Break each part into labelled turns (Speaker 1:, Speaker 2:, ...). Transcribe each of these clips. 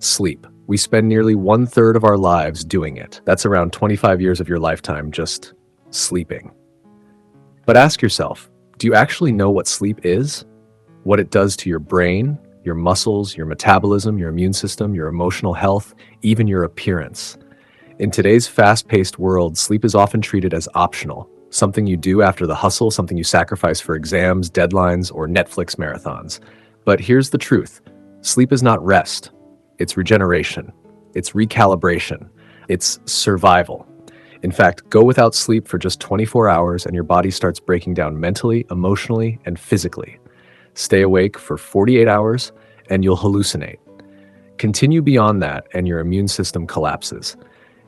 Speaker 1: Sleep. We spend nearly 1/3 of our lives doing it. That's around 25 years of your lifetime just sleeping. But ask yourself, do you actually know what sleep is? What it does to your brain, your muscles, your metabolism, your immune system, your emotional health, even your appearance? In today's fast-paced world, sleep is often treated as optional, something you do after the hustle, something you sacrifice for exams, deadlines, or Netflix marathons. But here's the truth. Sleep is not rest. It's regeneration. It's recalibration. It's survival. In fact, go without sleep for just 24 hours and your body starts breaking down mentally, emotionally, and physically. Stay awake for 48 hours and you'll hallucinate. Continue beyond that and your immune system collapses.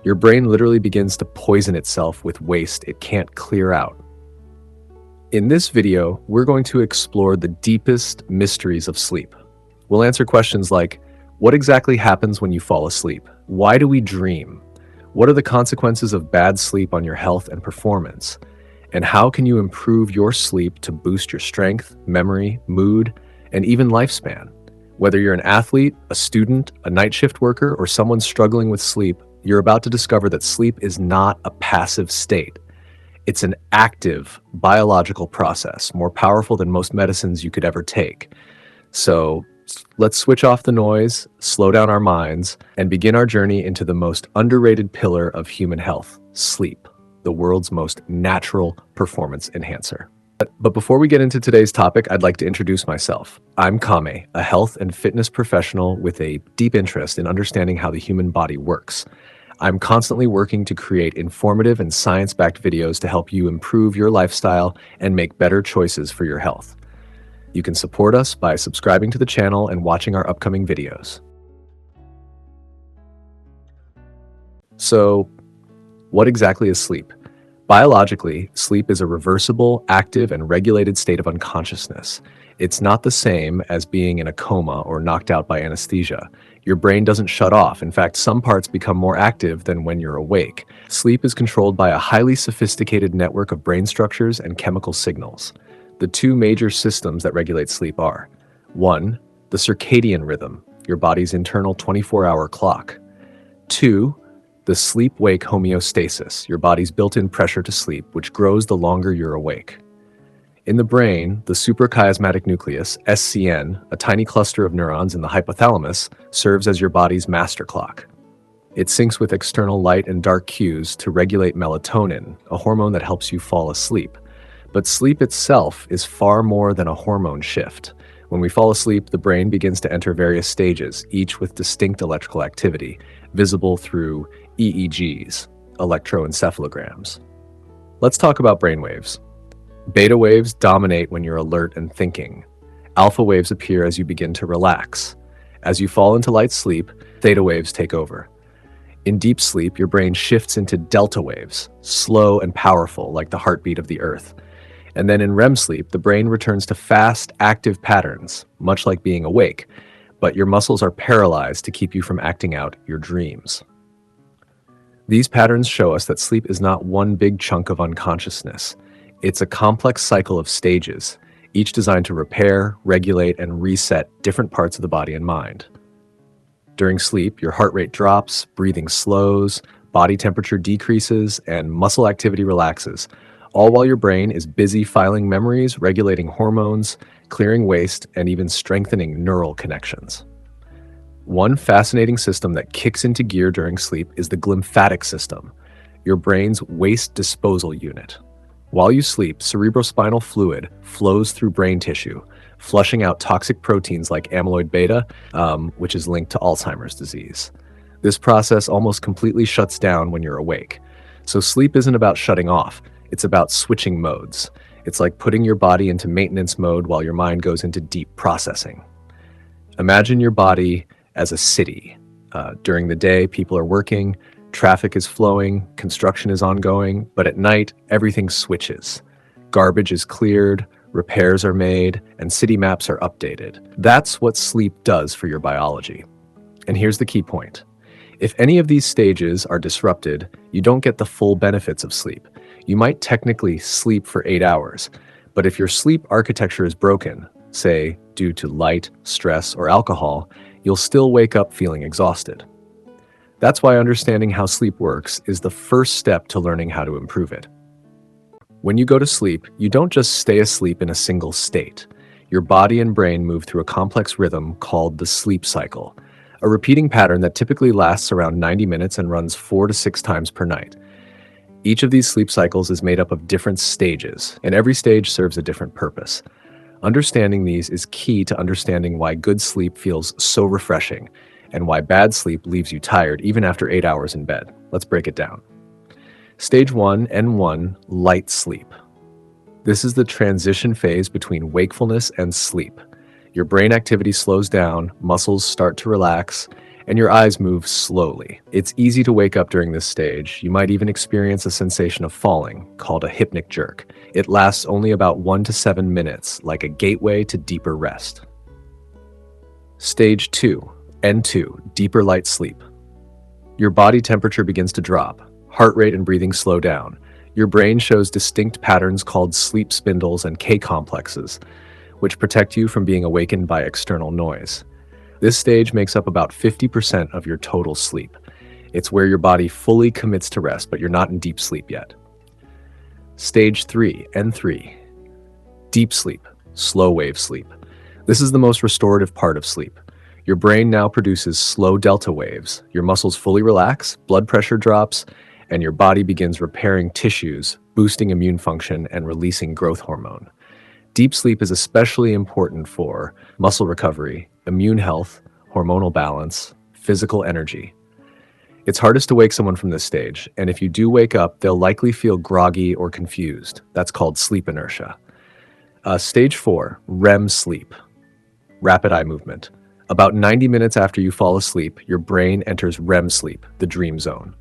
Speaker 1: Your brain literally begins to poison itself with waste it can't clear out. In this video, we're going to explore the deepest mysteries of sleep. We'll answer questions like, what exactly happens when you fall asleep? Why do we dream? What are the consequences of bad sleep on your health and performance? And how can you improve your sleep to boost your strength, memory, mood, and even lifespan? Whether you're an athlete, a student, a night shift worker, or someone struggling with sleep, you're about to discover that sleep is not a passive state. It's an active biological process, more powerful than most medicines you could ever take. So let's switch off the noise, slow down our minds, and begin our journey into the most underrated pillar of human health, sleep, the world's most natural performance enhancer. But before we get into today's topic, I'd like to introduce myself. I'm Kame, a health and fitness professional with a deep interest in understanding how the human body works. I'm constantly working to create informative and science-backed videos to help you improve your lifestyle and make better choices for your health. You can support us by subscribing to the channel and watching our upcoming videos. So, what exactly is sleep? Biologically, sleep is a reversible, active, and regulated state of unconsciousness. It's not the same as being in a coma or knocked out by anesthesia. Your brain doesn't shut off. In fact, some parts become more active than when you're awake. Sleep is controlled by a highly sophisticated network of brain structures and chemical signals. The two major systems that regulate sleep are: 1. The circadian rhythm, your body's internal 24-hour clock. 2. The sleep-wake homeostasis, your body's built-in pressure to sleep, which grows the longer you're awake. In the brain, the suprachiasmatic nucleus, SCN, a tiny cluster of neurons in the hypothalamus, serves as your body's master clock. It syncs with external light and dark cues to regulate melatonin, a hormone that helps you fall asleep. But sleep itself is far more than a hormone shift. When we fall asleep, the brain begins to enter various stages, each with distinct electrical activity, visible through EEGs, electroencephalograms. Let's talk about brainwaves. Beta waves dominate when you're alert and thinking. Alpha waves appear as you begin to relax. As you fall into light sleep, theta waves take over. In deep sleep, your brain shifts into delta waves, slow and powerful like the heartbeat of the earth. And then in REM sleep, the brain returns to fast, active patterns, much like being awake, but your muscles are paralyzed to keep you from acting out your dreams. These patterns show us that sleep is not one big chunk of unconsciousness. It's a complex cycle of stages, each designed to repair, regulate, and reset different parts of the body and mind. During sleep, your heart rate drops, breathing slows, body temperature decreases, and muscle activity relaxes, all while your brain is busy filing memories, regulating hormones, clearing waste, and even strengthening neural connections. One fascinating system that kicks into gear during sleep is the glymphatic system, your brain's waste disposal unit. While you sleep, cerebrospinal fluid flows through brain tissue, flushing out toxic proteins like amyloid beta, which is linked to Alzheimer's disease. This process almost completely shuts down when you're awake. So sleep isn't about shutting off, it's about switching modes. It's like putting your body into maintenance mode while your mind goes into deep processing. Imagine your body as a city. During the day, people are working, traffic is flowing, construction is ongoing, but at night, everything switches. Garbage is cleared, repairs are made, and city maps are updated. That's what sleep does for your biology. And here's the key point. If any of these stages are disrupted, you don't get the full benefits of sleep. You might technically sleep for 8 hours, but if your sleep architecture is broken, say due to light, stress, or alcohol, you'll still wake up feeling exhausted. That's why understanding how sleep works is the first step to learning how to improve it. When you go to sleep, you don't just stay asleep in a single state. Your body and brain move through a complex rhythm called the sleep cycle, a repeating pattern that typically lasts around 90 minutes and runs 4 to 6 times per night. Each of these sleep cycles is made up of different stages, and every stage serves a different purpose. Understanding these is key to understanding why good sleep feels so refreshing and why bad sleep leaves you tired even after 8 hours in bed. Let's break it down. Stage 1, N1, light sleep. This is the transition phase between wakefulness and sleep. Your brain activity slows down, muscles start to relax, and your eyes move slowly. It's easy to wake up during this stage. You might even experience a sensation of falling, called a hypnic jerk. It lasts only about 1 to 7 minutes, like a gateway to deeper rest. Stage 2, N2, deeper light sleep. Your body temperature begins to drop. Heart rate and breathing slow down. Your brain shows distinct patterns called sleep spindles and K-complexes, which protect you from being awakened by external noise. This stage makes up about 50% of your total sleep. It's where your body fully commits to rest, but you're not in deep sleep yet. Stage 3, N3, deep sleep, slow wave sleep. This is the most restorative part of sleep. Your brain now produces slow delta waves. Your muscles fully relax, blood pressure drops, and your body begins repairing tissues, boosting immune function, and releasing growth hormone. Deep sleep is especially important for muscle recovery, immune health, hormonal balance, physical energy. It's hardest to wake someone from this stage, and if you do wake up, they'll likely feel groggy or confused. That's called sleep inertia. Stage 4, REM sleep, rapid eye movement. About 90 minutes after you fall asleep, your brain enters REM sleep, the dream zone.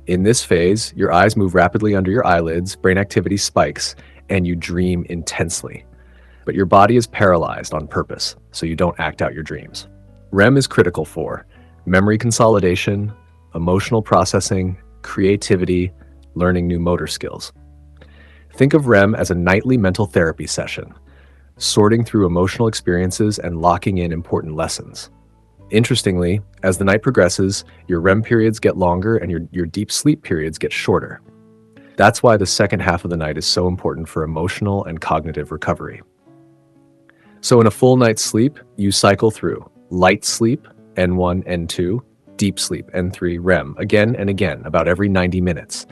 Speaker 1: In this phase, your eyes move rapidly under your eyelids, brain activity spikes, and you dream intensely. But your body is paralyzed on purpose, so you don't act out your dreams. REM is critical for memory consolidation, emotional processing, creativity, learning new motor skills. Think of REM as a nightly mental therapy session, sorting through emotional experiences and locking in important lessons. Interestingly, as the night progresses, your REM periods get longer and your deep sleep periods get shorter. That's why the second half of the night is so important for emotional and cognitive recovery. So in a full night's sleep, you cycle through light sleep, N1, N2, deep sleep, N3, REM, again and again, about every 90 minutes.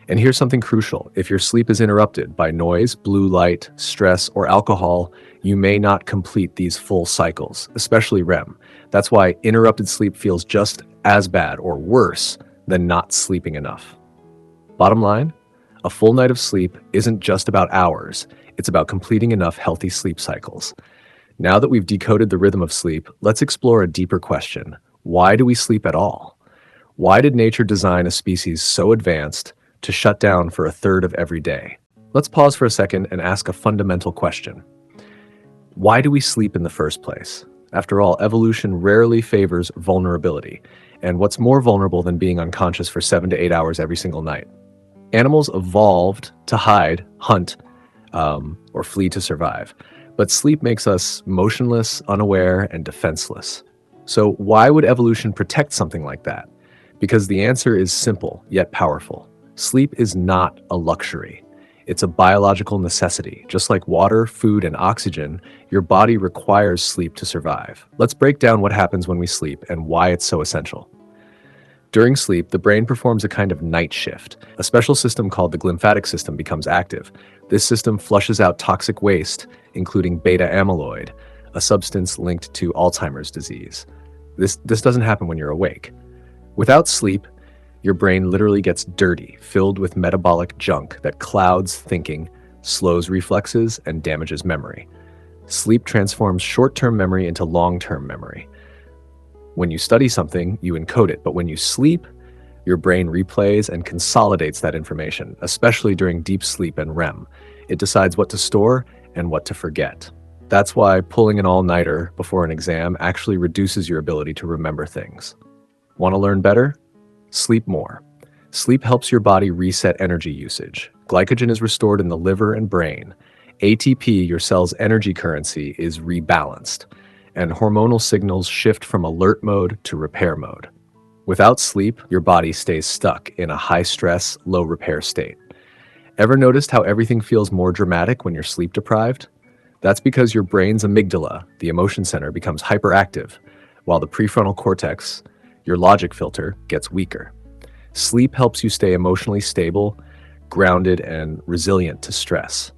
Speaker 1: And here's something crucial. If your sleep is interrupted by noise, blue light, stress, or alcohol, you may not complete these full cycles, especially REM. That's why interrupted sleep feels just as bad or worse than not sleeping enough. Bottom line, a full night of sleep isn't just about hours. It's about completing enough healthy sleep cycles. Now that we've decoded the rhythm of sleep, let's explore a deeper question. Why do we sleep at all? Why did nature design a species so advanced to shut down for a third of every day? Let's pause for a second and ask a fundamental question. Why do we sleep in the first place? After all, evolution rarely favors vulnerability. And what's more vulnerable than being unconscious for 7 to 8 hours every single night? Animals evolved to hide, hunt, or flee to survive. But sleep makes us motionless, unaware, and defenseless. So why would evolution protect something like that? Because the answer is simple, yet powerful. Sleep is not a luxury. It's a biological necessity. Just like water, food, and oxygen, your body requires sleep to survive. Let's break down what happens when we sleep and why it's so essential. During sleep, the brain performs a kind of night shift. A special system called the glymphatic system becomes active. This system flushes out toxic waste, including beta amyloid, a substance linked to Alzheimer's disease. This doesn't happen when you're awake. Without sleep, your brain literally gets dirty, filled with metabolic junk that clouds thinking, slows reflexes, and damages memory. Sleep transforms short-term memory into long-term memory. When you study something, you encode it, but when you sleep, your brain replays and consolidates that information, especially during deep sleep and REM. It decides what to store and what to forget. That's why pulling an all-nighter before an exam actually reduces your ability to remember things. Want to learn better? Sleep more. Sleep helps your body reset energy usage. Glycogen is restored in the liver and brain. ATP, your cell's energy currency, is rebalanced. and hormonal signals shift from alert mode to repair mode. Without sleep, your body stays stuck in a high-stress, low-repair state. Ever noticed how everything feels more dramatic when you're sleep deprived? That's because your brain's amygdala, the emotion center, becomes hyperactive, while the prefrontal cortex, your logic filter, gets weaker. Sleep helps you stay emotionally stable, grounded, and resilient to stress.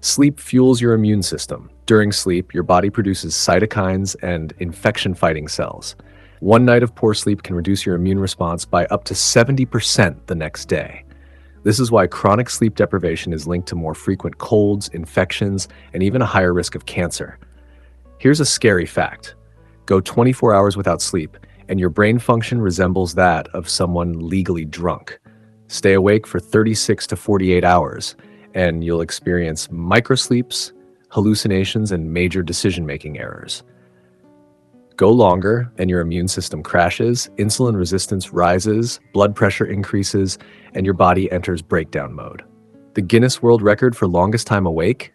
Speaker 1: Sleep fuels your immune system. During sleep, your body produces cytokines and infection-fighting cells. One night of poor sleep can reduce your immune response by up to 70% the next day. This is why chronic sleep deprivation is linked to more frequent colds, infections, and even a higher risk of cancer. Here's a scary fact. Go 24 hours without sleep, and your brain function resembles that of someone legally drunk. Stay awake for 36 to 48 hours, and you'll experience microsleeps, hallucinations, and major decision-making errors. Go longer, and your immune system crashes, insulin resistance rises, blood pressure increases, and your body enters breakdown mode. The Guinness World Record for longest time awake?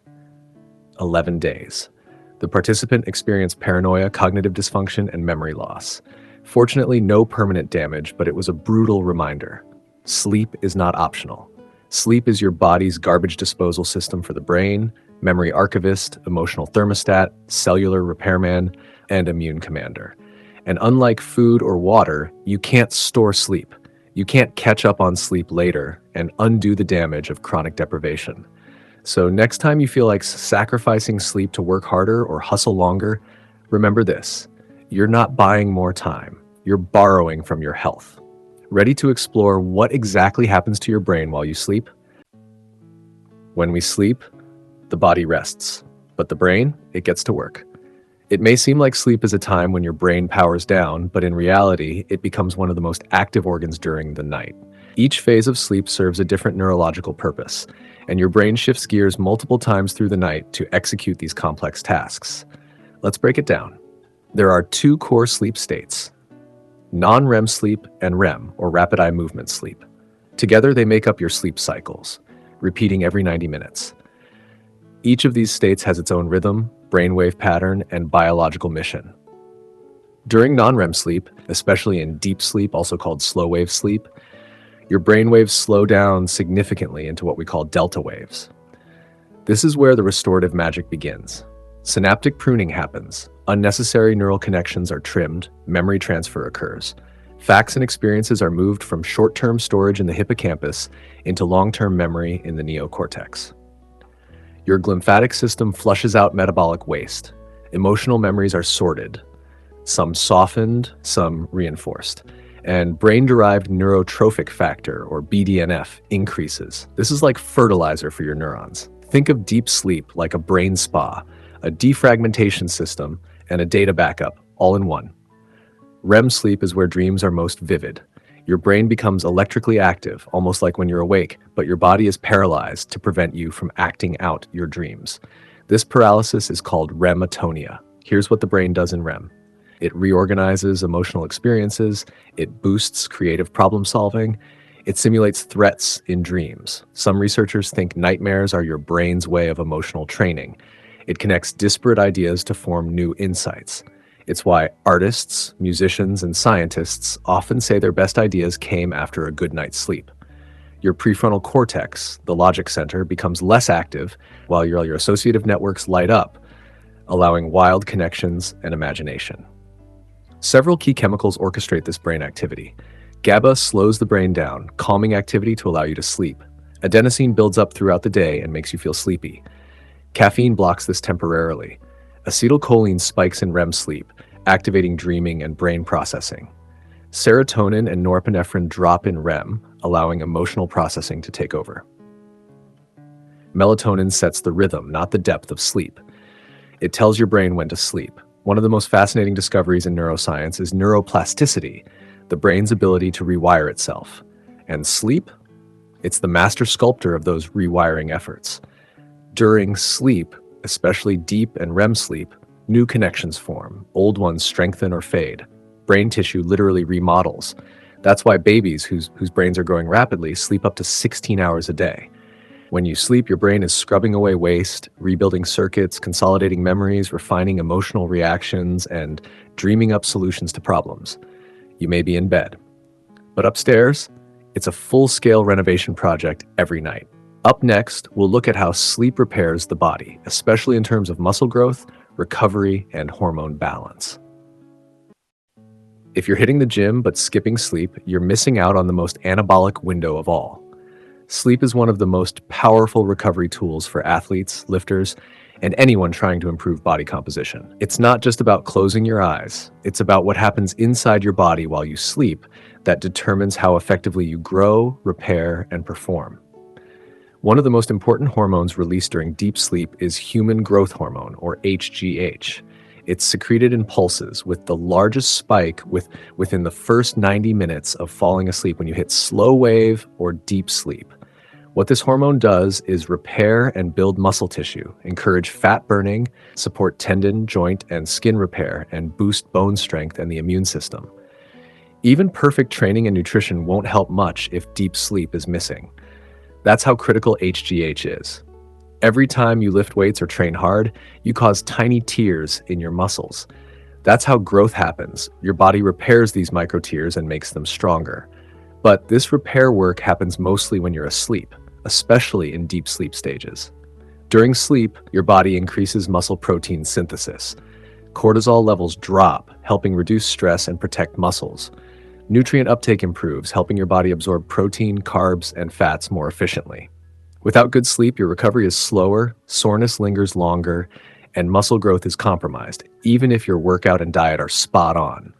Speaker 1: 11 days. The participant experienced paranoia, cognitive dysfunction, and memory loss. Fortunately, no permanent damage, but it was a brutal reminder. Sleep is not optional. Sleep is your body's garbage disposal system for the brain, memory archivist, emotional thermostat, cellular repairman, and immune commander. And unlike food or water, you can't store sleep. You can't catch up on sleep later and undo the damage of chronic deprivation. So next time you feel like sacrificing sleep to work harder or hustle longer, remember this: you're not buying more time. You're borrowing from your health. Ready to explore what exactly happens to your brain while you sleep? When we sleep, the body rests, but the brain, it gets to work. It may seem like sleep is a time when your brain powers down, but in reality, it becomes one of the most active organs during the night. Each phase of sleep serves a different neurological purpose, and your brain shifts gears multiple times through the night to execute these complex tasks. Let's break it down. There are two core sleep states: non-REM sleep and REM, or rapid eye movement sleep. Together, they make up your sleep cycles, repeating every 90 minutes. Each of these states has its own rhythm, brainwave pattern, and biological mission. During non-REM sleep, especially in deep sleep, also called slow wave sleep, your brainwaves slow down significantly into what we call delta waves. This is where the restorative magic begins. Synaptic pruning happens. Unnecessary neural connections are trimmed, memory transfer occurs. Facts and experiences are moved from short-term storage in the hippocampus into long-term memory in the neocortex. Your glymphatic system flushes out metabolic waste. Emotional memories are sorted, some softened, some reinforced. And brain-derived neurotrophic factor, or BDNF, increases. This is like fertilizer for your neurons. Think of deep sleep like a brain spa, a defragmentation system, and a data backup, all in one. REM sleep is where dreams are most vivid. Your brain becomes electrically active, almost like when you're awake, but your body is paralyzed to prevent you from acting out your dreams. This paralysis is called REMatonia. Here's what the brain does in REM. It reorganizes emotional experiences, it boosts creative problem solving, it simulates threats in dreams. Some researchers think nightmares are your brain's way of emotional training. It connects disparate ideas to form new insights. It's why artists, musicians, and scientists often say their best ideas came after a good night's sleep. Your prefrontal cortex, the logic center, becomes less active while your associative networks light up, allowing wild connections and imagination. Several key chemicals orchestrate this brain activity. GABA slows the brain down, calming activity to allow you to sleep. Adenosine builds up throughout the day and makes you feel sleepy. Caffeine blocks this temporarily. Acetylcholine spikes in REM sleep, activating dreaming and brain processing. Serotonin and norepinephrine drop in REM, allowing emotional processing to take over. Melatonin sets the rhythm, not the depth of sleep. It tells your brain when to sleep. One of the most fascinating discoveries in neuroscience is neuroplasticity, the brain's ability to rewire itself. And sleep? It's the master sculptor of those rewiring efforts. During sleep, especially deep and REM sleep, new connections form, old ones strengthen or fade. Brain tissue literally remodels. That's why babies whose brains are growing rapidly sleep up to 16 hours a day. When you sleep, your brain is scrubbing away waste, rebuilding circuits, consolidating memories, refining emotional reactions, and dreaming up solutions to problems. You may be in bed, but upstairs, it's a full-scale renovation project every night. Up next, we'll look at how sleep repairs the body, especially in terms of muscle growth, recovery, and hormone balance. If you're hitting the gym but skipping sleep, you're missing out on the most anabolic window of all. Sleep is one of the most powerful recovery tools for athletes, lifters, and anyone trying to improve body composition. It's not just about closing your eyes. It's about what happens inside your body while you sleep that determines how effectively you grow, repair, and perform. One of the most important hormones released during deep sleep is human growth hormone, or HGH. It's secreted in pulses, with the largest spike within the first 90 minutes of falling asleep when you hit slow wave or deep sleep. What this hormone does is repair and build muscle tissue, encourage fat burning, support tendon, joint, and skin repair, and boost bone strength and the immune system. Even perfect training and nutrition won't help much if deep sleep is missing. That's how critical HGH is. Every time you lift weights or train hard, you cause tiny tears in your muscles. That's how growth happens. Your body repairs these micro tears and makes them stronger. But this repair work happens mostly when you're asleep, especially in deep sleep stages. During sleep, your body increases muscle protein synthesis. Cortisol levels drop, helping reduce stress and protect muscles. Nutrient uptake improves, helping your body absorb protein, carbs, and fats more efficiently. Without good sleep, your recovery is slower, soreness lingers longer, and muscle growth is compromised, even if your workout and diet are spot on.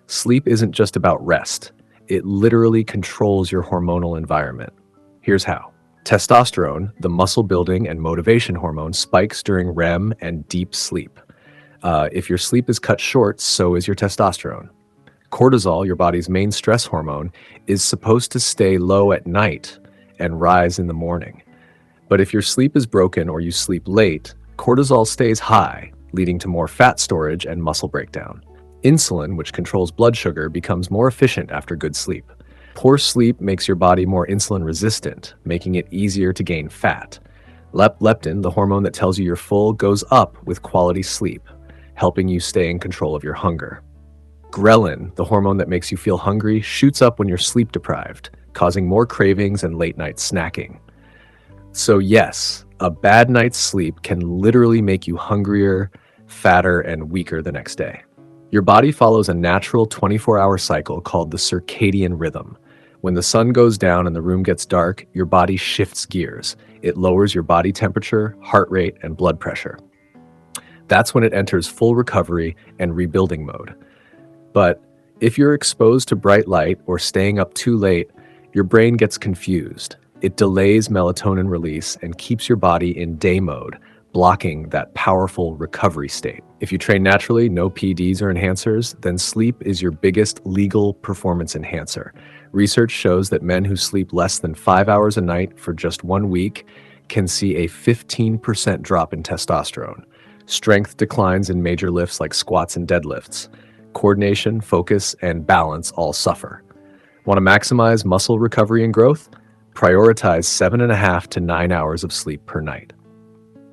Speaker 1: Sleep isn't just about rest. It literally controls your hormonal environment. Here's how. Testosterone, the muscle-building and motivation hormone, spikes during REM and deep sleep. If your sleep is cut short, so is your testosterone. Cortisol, your body's main stress hormone, is supposed to stay low at night and rise in the morning. But if your sleep is broken or you sleep late, cortisol stays high, leading to more fat storage and muscle breakdown. Insulin, which controls blood sugar, becomes more efficient after good sleep. Poor sleep makes your body more insulin resistant, making it easier to gain fat. Leptin, the hormone that tells you you're full, goes up with quality sleep, helping you stay in control of your hunger. Ghrelin, the hormone that makes you feel hungry, shoots up when you're sleep deprived, causing more cravings and late-night snacking. So yes, a bad night's sleep can literally make you hungrier, fatter, and weaker the next day. Your body follows a natural 24-hour cycle called the circadian rhythm. When the sun goes down and the room gets dark, your body shifts gears. It lowers your body temperature, heart rate, and blood pressure. That's when it enters full recovery and rebuilding mode. But if you're exposed to bright light or staying up too late, your brain gets confused. It delays melatonin release and keeps your body in day mode, blocking that powerful recovery state. If you train naturally, no PEDs or enhancers, then sleep is your biggest legal performance enhancer. Research shows that men who sleep less than 5 hours a night for just 1 week can see a 15% drop in testosterone. Strength declines in major lifts like squats and deadlifts. Coordination, focus, and balance all suffer. Want to maximize muscle recovery and growth? Prioritize 7.5 to 9 hours of sleep per night.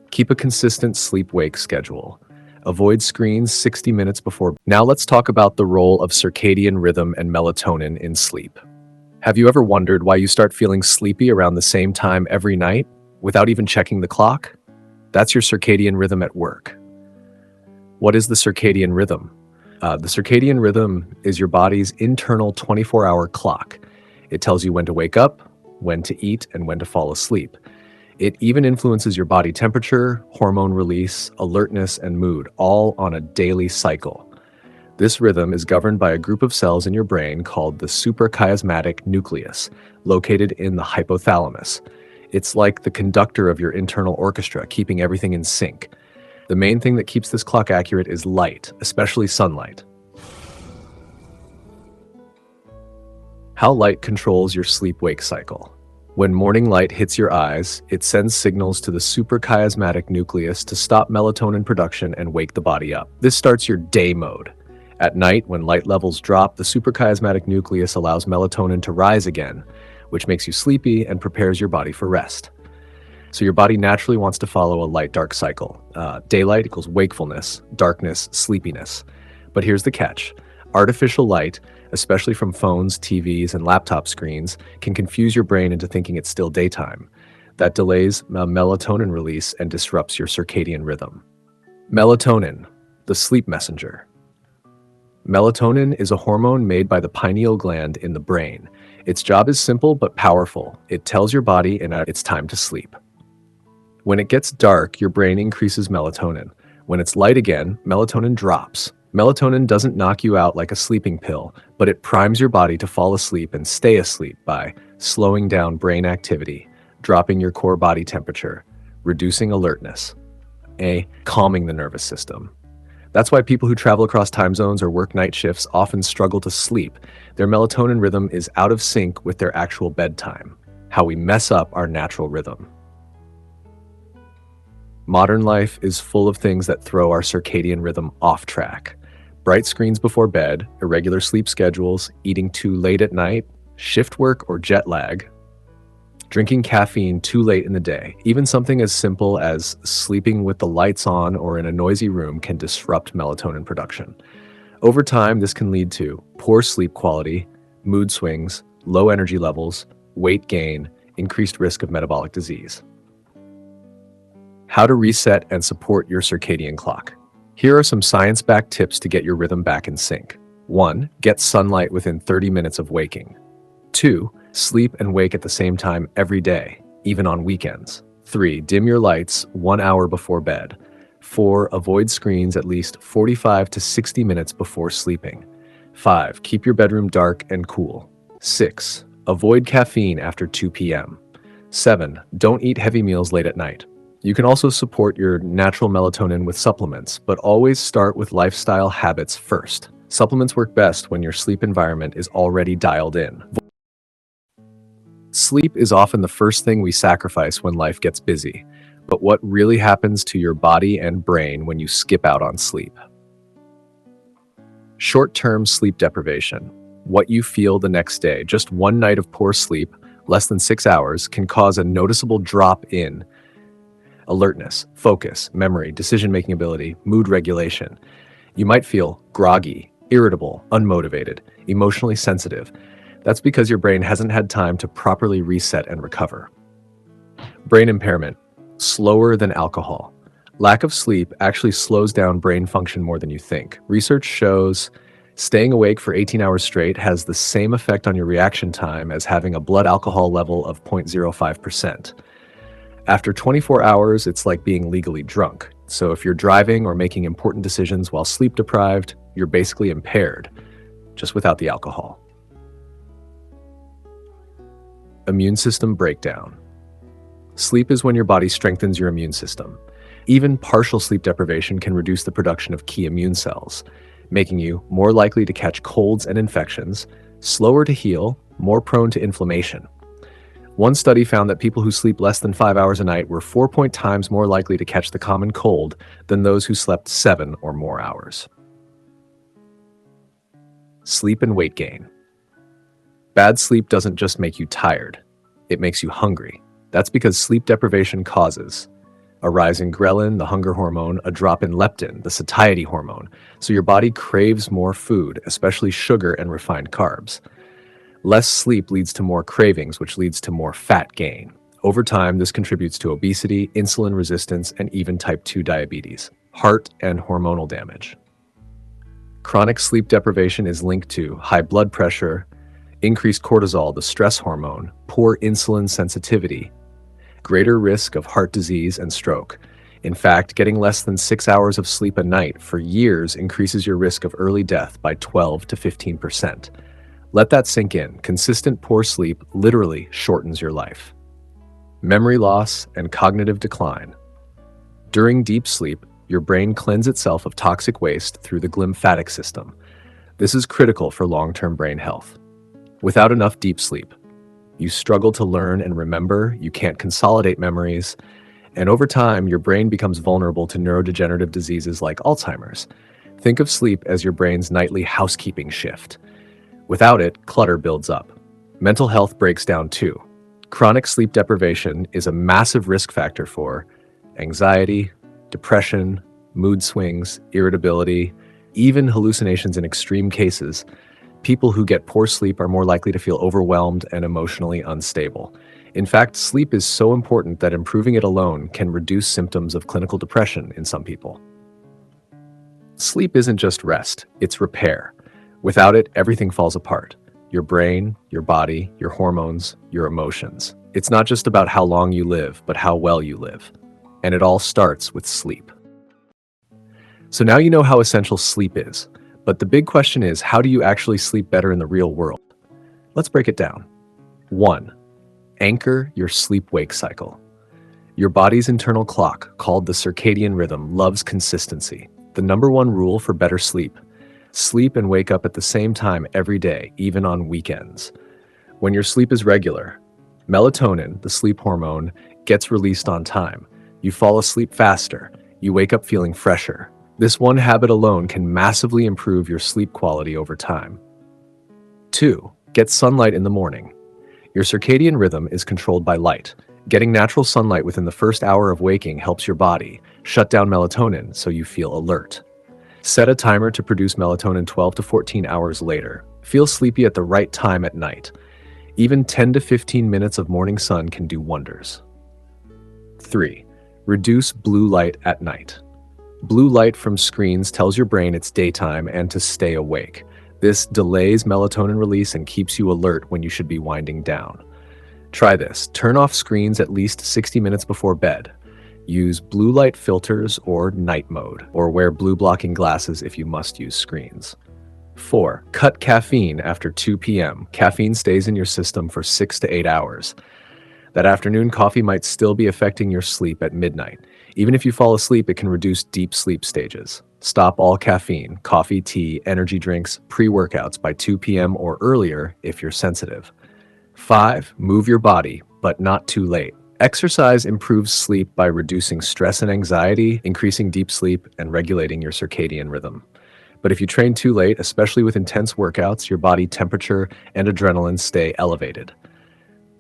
Speaker 1: Keep a consistent sleep-wake schedule. Avoid screens 60 minutes before. Now let's talk about the role of circadian rhythm and melatonin in sleep. Have you ever wondered why you start feeling sleepy around the same time every night without even checking the clock? That's your circadian rhythm at work. What is the circadian rhythm? The circadian rhythm is your body's internal 24-hour clock. It tells you when to wake up, when to eat, and when to fall asleep. It even influences your body temperature, hormone release, alertness, and mood, all on a daily cycle. This rhythm is governed by a group of cells in your brain called the suprachiasmatic nucleus, located in the hypothalamus. It's like the conductor of your internal orchestra, keeping everything in sync. The main thing that keeps this clock accurate is light, especially sunlight. How light controls your sleep-wake cycle. When morning light hits your eyes, it sends signals to the suprachiasmatic nucleus to stop melatonin production and wake the body up. This starts your day mode. At night, when light levels drop, the suprachiasmatic nucleus allows melatonin to rise again, which makes you sleepy and prepares your body for rest. So your body naturally wants to follow a light-dark cycle. Daylight equals wakefulness, darkness, sleepiness. But here's the catch. Artificial light, especially from phones, TVs, and laptop screens, can confuse your brain into thinking it's still daytime. That delays melatonin release and disrupts your circadian rhythm. Melatonin, the sleep messenger. Melatonin is a hormone made by the pineal gland in the brain. Its job is simple but powerful. It tells your body it's time to sleep. When it gets dark, your brain increases melatonin. When it's light again, melatonin drops. Melatonin doesn't knock you out like a sleeping pill, but it primes your body to fall asleep and stay asleep by slowing down brain activity, dropping your core body temperature, reducing alertness, calming the nervous system. That's why people who travel across time zones or work night shifts often struggle to sleep. Their melatonin rhythm is out of sync with their actual bedtime, how we mess up our natural rhythm. Modern life is full of things that throw our circadian rhythm off track. Bright screens before bed, irregular sleep schedules, eating too late at night, shift work or jet lag, drinking caffeine too late in the day. Even something as simple as sleeping with the lights on or in a noisy room can disrupt melatonin production. Over time, this can lead to poor sleep quality, mood swings, low energy levels, weight gain, increased risk of metabolic disease. How to reset and support your circadian clock. Here are some science-backed tips to get your rhythm back in sync. 1. Get sunlight within 30 minutes of waking. 2. Sleep and wake at the same time every day, even on weekends. 3. Dim your lights 1 hour before bed. 4. Avoid screens at least 45 to 60 minutes before sleeping. 5. Keep your bedroom dark and cool. 6. Avoid caffeine after 2 p.m. 7. Don't eat heavy meals late at night. You can also support your natural melatonin with supplements, but always start with lifestyle habits first. Supplements work best when your sleep environment is already dialed in. Sleep is often the first thing we sacrifice when life gets busy, but what really happens to your body and brain when you skip out on sleep? Short-term sleep deprivation. What you feel the next day, just one night of poor sleep, less than 6 hours, can cause a noticeable drop in alertness, focus, memory, decision-making ability, mood regulation. You might feel groggy, irritable, unmotivated, emotionally sensitive. That's because your brain hasn't had time to properly reset and recover. Brain impairment, slower than alcohol. Lack of sleep actually slows down brain function more than you think. Research shows staying awake for 18 hours straight has the same effect on your reaction time as having a blood alcohol level of 0.05%. After 24 hours, it's like being legally drunk. So if you're driving or making important decisions while sleep deprived, you're basically impaired, just without the alcohol. Immune system breakdown. Sleep is when your body strengthens your immune system. Even partial sleep deprivation can reduce the production of key immune cells, making you more likely to catch colds and infections, slower to heal, more prone to inflammation. One study found that people who sleep less than 5 hours a night were 4 times more likely to catch the common cold than those who slept 7 or more hours. Sleep and weight gain. Bad sleep doesn't just make you tired, it makes you hungry. That's because sleep deprivation causes a rise in ghrelin, the hunger hormone, a drop in leptin, the satiety hormone, so your body craves more food, especially sugar and refined carbs. Less sleep leads to more cravings, which leads to more fat gain. Over time, this contributes to obesity, insulin resistance, and even type 2 diabetes, heart and hormonal damage. Chronic sleep deprivation is linked to high blood pressure, increased cortisol, the stress hormone, poor insulin sensitivity, greater risk of heart disease and stroke. In fact, getting less than 6 hours of sleep a night for years increases your risk of early death by 12 to 15%. Let that sink in. Consistent poor sleep literally shortens your life. Memory loss and cognitive decline. During deep sleep, your brain cleanses itself of toxic waste through the glymphatic system. This is critical for long-term brain health. Without enough deep sleep, you struggle to learn and remember, you can't consolidate memories, and over time, your brain becomes vulnerable to neurodegenerative diseases like Alzheimer's. Think of sleep as your brain's nightly housekeeping shift. Without it, clutter builds up. Mental health breaks down too. Chronic sleep deprivation is a massive risk factor for anxiety, depression, mood swings, irritability, even hallucinations in extreme cases. People who get poor sleep are more likely to feel overwhelmed and emotionally unstable. In fact, sleep is so important that improving it alone can reduce symptoms of clinical depression in some people. Sleep isn't just rest, it's repair. Without it, everything falls apart. Your brain, your body, your hormones, your emotions. It's not just about how long you live, but how well you live. And it all starts with sleep. So now you know how essential sleep is. But the big question is, how do you actually sleep better in the real world? Let's break it down. 1. Anchor your sleep-wake cycle. Your body's internal clock, called the circadian rhythm, loves consistency. The number one rule for better sleep: sleep and wake up at the same time every day, even on weekends. When your sleep is regular, melatonin, the sleep hormone, gets released on time. You fall asleep faster. You wake up feeling fresher. This one habit alone can massively improve your sleep quality over time. 2. Get sunlight in the morning. Your circadian rhythm is controlled by light. Getting natural sunlight within the first hour of waking helps your body shut down melatonin so you feel alert. Set a timer to produce melatonin 12 to 14 hours later. Feel sleepy at the right time at night. Even 10 to 15 minutes of morning sun can do wonders. 3. Reduce blue light at night. Blue light from screens tells your brain it's daytime and to stay awake. This delays melatonin release and keeps you alert when you should be winding down. Try this. Turn off screens at least 60 minutes before bed. Use blue light filters or night mode, or wear blue blocking glasses if you must use screens. 4. Cut caffeine after 2 p.m. Caffeine stays in your system for 6 to 8 hours. That afternoon coffee might still be affecting your sleep at midnight. Even if you fall asleep, it can reduce deep sleep stages. Stop all caffeine, coffee, tea, energy drinks, pre-workouts by 2 p.m. or earlier if you're sensitive. 5. Move your body, but not too late. Exercise improves sleep by reducing stress and anxiety, increasing deep sleep, and regulating your circadian rhythm. But if you train too late, especially with intense workouts, your body temperature and adrenaline stay elevated.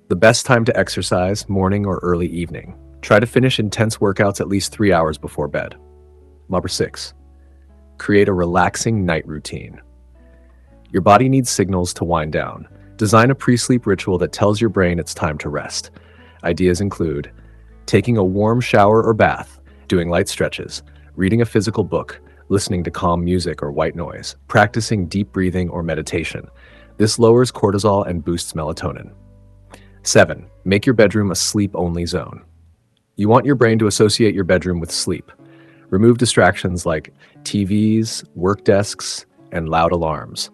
Speaker 1: The best time to exercise: morning or early evening. Try to finish intense workouts at least 3 hours before bed. Number 6. Create a relaxing night routine. Your body needs signals to wind down. Design a pre-sleep ritual that tells your brain it's time to rest. Ideas include taking a warm shower or bath, doing light stretches, reading a physical book, listening to calm music or white noise, practicing deep breathing or meditation. This lowers cortisol and boosts melatonin. 7. Make your bedroom a sleep-only zone. You want your brain to associate your bedroom with sleep. Remove distractions like TVs, work desks, and loud alarms.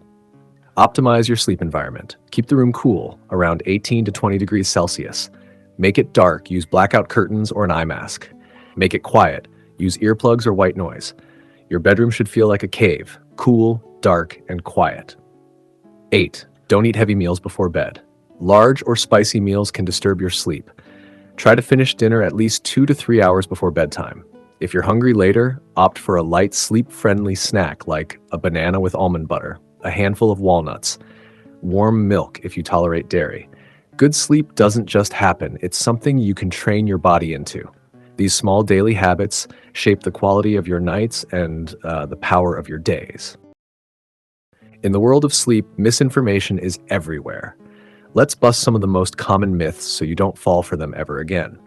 Speaker 1: Optimize your sleep environment. Keep the room cool, around 18 to 20 degrees Celsius. Make it dark, use blackout curtains or an eye mask. Make it quiet, use earplugs or white noise. Your bedroom should feel like a cave, cool, dark, and quiet. 8. Don't eat heavy meals before bed. Large or spicy meals can disturb your sleep. Try to finish dinner at least 2 to 3 hours before bedtime. If you're hungry later, opt for a light, sleep-friendly snack like a banana with almond butter, a handful of walnuts, warm milk if you tolerate dairy. Good sleep doesn't just happen, it's something you can train your body into. These small daily habits shape the quality of your nights and the power of your days. In the world of sleep, misinformation is everywhere. Let's bust some of the most common myths so you don't fall for them ever again.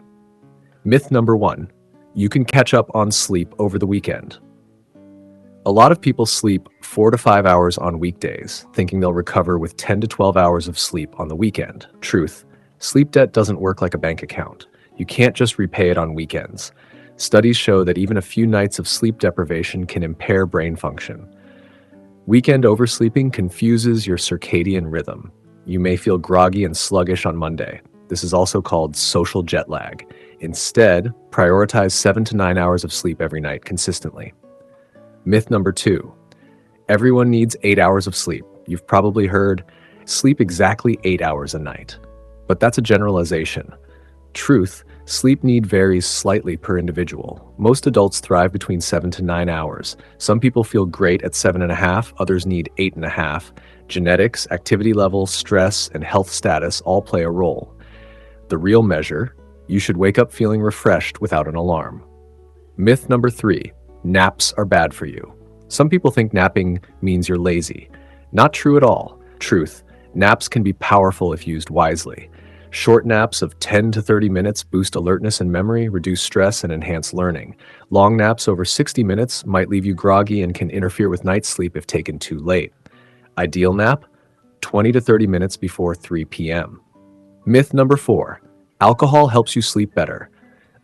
Speaker 1: Myth number 1. You can catch up on sleep over the weekend. A lot of people sleep 4 to 5 hours on weekdays, thinking they'll recover with 10 to 12 hours of sleep on the weekend. Truth: sleep debt doesn't work like a bank account. You can't just repay it on weekends. Studies show that even a few nights of sleep deprivation can impair brain function. Weekend oversleeping confuses your circadian rhythm. You may feel groggy and sluggish on Monday. This is also called social jet lag. Instead, prioritize 7 to 9 hours of sleep every night consistently. Myth number 2. Everyone needs 8 hours of sleep. You've probably heard, sleep exactly 8 hours a night. But that's a generalization. Truth: sleep need varies slightly per individual. Most adults thrive between 7 to 9 hours. Some people feel great at 7.5, others need 8.5. Genetics, activity level, stress, and health status all play a role. The real measure: you should wake up feeling refreshed without an alarm. Myth number 3, naps are bad for you. Some people think napping means you're lazy. Not true at all. Truth: naps can be powerful if used wisely. Short naps of 10 to 30 minutes boost alertness and memory, reduce stress, and enhance learning. Long naps over 60 minutes might leave you groggy and can interfere with night sleep if taken too late. Ideal nap: 20 to 30 minutes before 3 p.m. Myth number 4, alcohol helps you sleep better.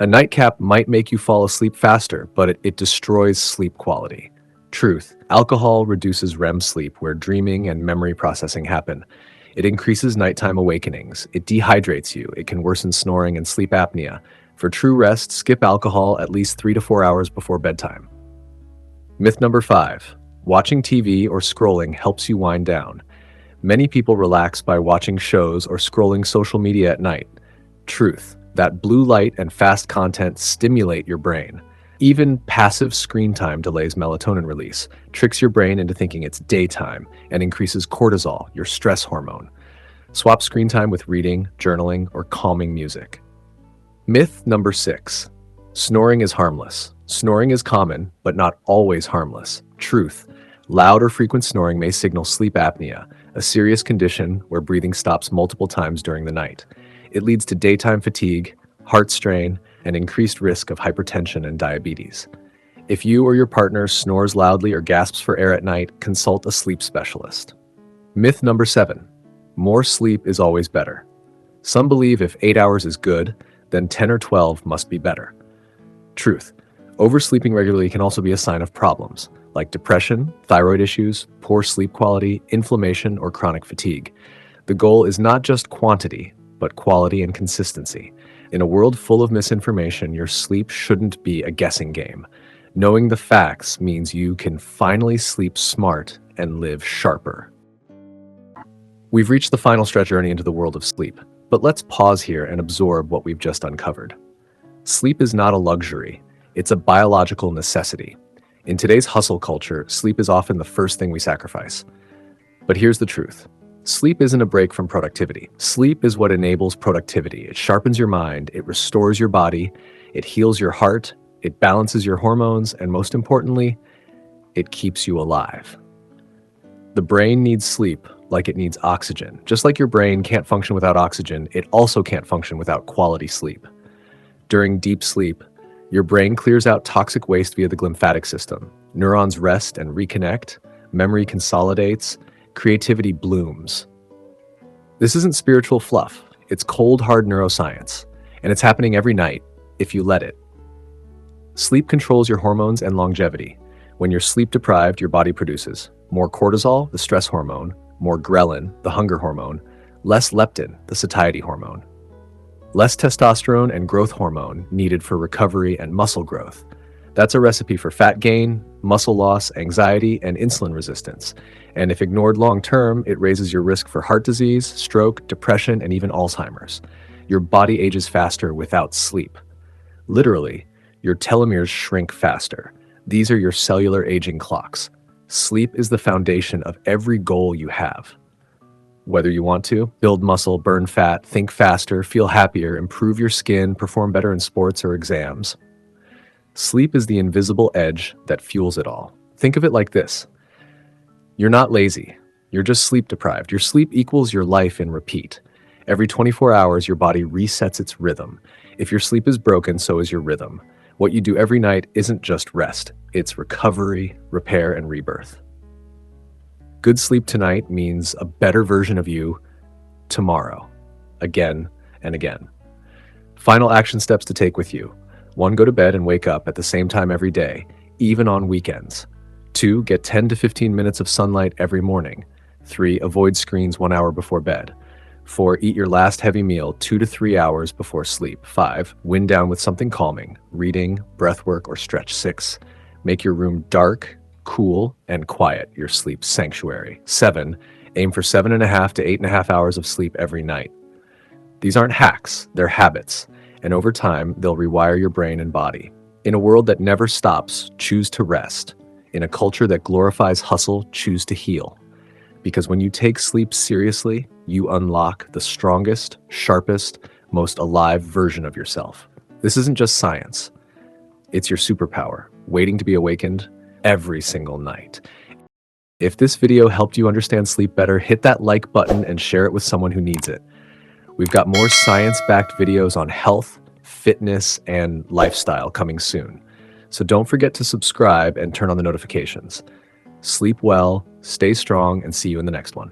Speaker 1: A nightcap might make you fall asleep faster, but it destroys sleep quality. Truth: alcohol reduces REM sleep, where dreaming and memory processing happen. It increases nighttime awakenings. It dehydrates you. It can worsen snoring and sleep apnea. For true rest, skip alcohol at least 3 to 4 hours before bedtime. Myth number 5, watching TV or scrolling helps you wind down. Many people relax by watching shows or scrolling social media at night. Truth: that blue light and fast content stimulate your brain. Even passive screen time delays melatonin release, tricks your brain into thinking it's daytime, and increases cortisol, your stress hormone. Swap screen time with reading, journaling, or calming music. Myth number 6, snoring is harmless. Snoring is common, but not always harmless. Truth: loud or frequent snoring may signal sleep apnea, a serious condition where breathing stops multiple times during the night. It leads to daytime fatigue, heart strain, and increased risk of hypertension and diabetes. If you or your partner snores loudly or gasps for air at night, consult a sleep specialist. Myth number 7, more sleep is always better. Some believe if 8 hours is good, then 10 or 12 must be better. Truth: oversleeping regularly can also be a sign of problems like depression, thyroid issues, poor sleep quality, inflammation, or chronic fatigue. The goal is not just quantity, but quality and consistency. In a world full of misinformation, your sleep shouldn't be a guessing game. Knowing the facts means you can finally sleep smart and live sharper. We've reached the final stretch journey into the world of sleep, but let's pause here and absorb what we've just uncovered. Sleep is not a luxury, it's a biological necessity. In today's hustle culture, sleep is often the first thing we sacrifice. But here's the truth. Sleep isn't a break from productivity. Sleep is what enables productivity. It sharpens your mind, it restores your body, it heals your heart, it balances your hormones, and most importantly, it keeps you alive. The brain needs sleep like it needs oxygen. Just like your brain can't function without oxygen, it also can't function without quality sleep. During deep sleep, your brain clears out toxic waste via the glymphatic system. Neurons rest and reconnect, memory consolidates, creativity blooms. This isn't spiritual fluff. It's cold, hard neuroscience, and it's happening every night if you let it. Sleep controls your hormones and longevity. When you're sleep deprived, your body produces more cortisol, the stress hormone, more ghrelin, the hunger hormone, less leptin, the satiety hormone, less testosterone and growth hormone needed for recovery and muscle growth. That's a recipe for fat gain, muscle loss, anxiety, and insulin resistance. And if ignored long-term, it raises your risk for heart disease, stroke, depression, and even Alzheimer's. Your body ages faster without sleep. Literally, your telomeres shrink faster. These are your cellular aging clocks. Sleep is the foundation of every goal you have. Whether you want to build muscle, burn fat, think faster, feel happier, improve your skin, perform better in sports or exams, sleep is the invisible edge that fuels it all. Think of it like this. You're not lazy. You're just sleep deprived. Your sleep equals your life in repeat. Every 24 hours, your body resets its rhythm. If your sleep is broken, so is your rhythm. What you do every night isn't just rest. It's recovery, repair, and rebirth. Good sleep tonight means a better version of you tomorrow, again and again. Final action steps to take with you. 1, go to bed and wake up at the same time every day, even on weekends. 2, get 10 to 15 minutes of sunlight every morning. 3, avoid screens 1 hour before bed. 4, eat your last heavy meal 2 to 3 hours before sleep. 5, wind down with something calming, reading, breathwork, or stretch. 6, make your room dark, cool, and quiet, your sleep sanctuary. 7, aim for 7.5 to 8.5 hours of sleep every night. These aren't hacks, they're habits. And over time, they'll rewire your brain and body. In a world that never stops, choose to rest. In a culture that glorifies hustle, choose to heal. Because when you take sleep seriously, you unlock the strongest, sharpest, most alive version of yourself. This isn't just science. It's your superpower, waiting to be awakened every single night. If this video helped you understand sleep better, hit that like button and share it with someone who needs it. We've got more science-backed videos on health, fitness, and lifestyle coming soon. So don't forget to subscribe and turn on the notifications. Sleep well, stay strong, and see you in the next one.